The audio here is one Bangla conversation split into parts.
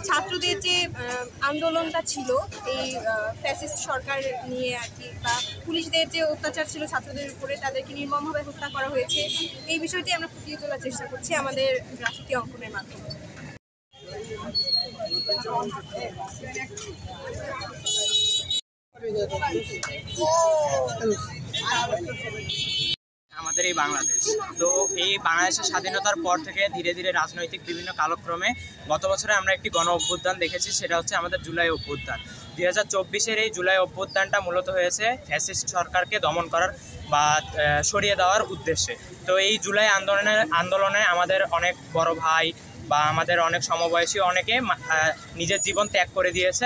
ছাত্রদের যে আন্দোলনটা ছিল এই ফ্যাসিস্ট সরকার নিয়ে আর কি, বা পুলিশদের যে অত্যাচার ছিল ছাত্রদের উপরে, তাদেরকে নির্মমভাবে হত্যা করা হয়েছে, এই বিষয়টি আমরা ফুটিয়ে তোলার চেষ্টা করছি আমাদের গ্রাফিতি অঙ্কনের মাধ্যমে। আমাদের এই বাংলাদেশ, তো এই বাংলাদেশের স্বাধীনতার পর থেকে ধীরে ধীরে রাজনৈতিক বিভিন্ন কালক্রমে গত বছরে আমরা একটি গণ অভ্যুত্থান দেখেছি, সেটা হচ্ছে আমাদের জুলাই অভ্যুত্থান। 2024-এর এই জুলাই অভ্যুত্থানটা মূলত হয়েছে ফ্যাসিস্ট সরকারকে দমন করার বা সরিয়ে দেওয়ার উদ্দেশ্যে। তো এই জুলাই আন্দোলনে আমাদের অনেক বড় ভাই বা আমাদের অনেক সমবয়সী অনেকে নিজের জীবন ত্যাগ করে দিয়েছে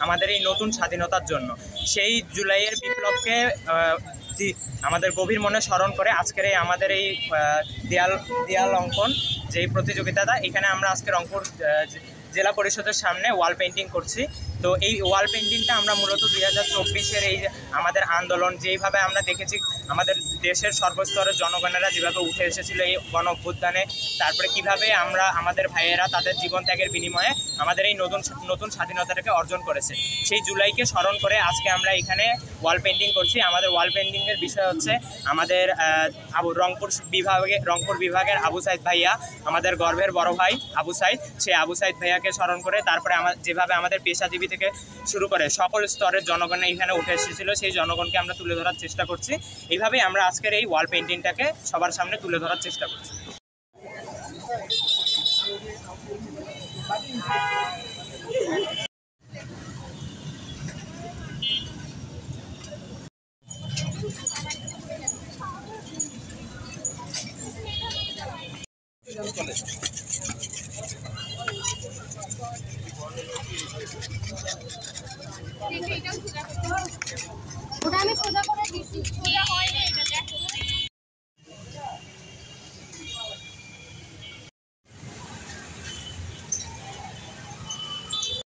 আমাদের এই নতুন স্বাধীনতার জন্য। সেই জুলাইয়ের বিপ্লবকে আমাদের গভীর মনে স্মরণ করে আজকের আমাদের এই দেয়াল অঙ্কন যেই প্রতিযোগিতাটা, এখানে আমরা আজকে রংপুর জেলা পরিষদের সামনে ওয়াল পেন্টিং করছি। তো এই ওয়াল পেন্টিংটা আমরা মূলত 2024-এর এই আমাদের আন্দোলন, যেইভাবে আমরা দেখেছি আমাদের দেশের সর্বস্তরের জনগণেরা যেভাবে উঠে এসেছিল এই গণ অভ্যুত্থানে, তারপরে কিভাবে আমাদের ভাইয়েরা তাদের জীবন ত্যাগের বিনিময়ে আমাদের এই নতুন স্বাধীনতাটাকে অর্জন করেছে, সেই জুলাইকে স্মরণ করে আজকে আমরা এখানে ওয়াল পেন্টিং করছি। আমাদের ওয়াল পেন্টিংয়ের বিষয় হচ্ছে আমাদের রংপুর বিভাগের আবু সাইদ ভাইয়া, আমাদের গর্বের বড় ভাই আবু সাইদ, সেই আবু সাইদ ভাইয়াকে স্মরণ করে, তারপরে যেভাবে আমাদের পেশাজীবী থেকে শুরু করে সকল স্তরের জনগণ এখানে উঠে এসেছিল, সেই জনগণকে আমরা তুলে ধরার চেষ্টা করছি। এইভাবেই আমরা আজকের এই ওয়াল পেন্টিংটাকে সবার সামনে তুলে ধরার চেষ্টা করছি। ওটা আমি সোজা করে দিচ্ছি।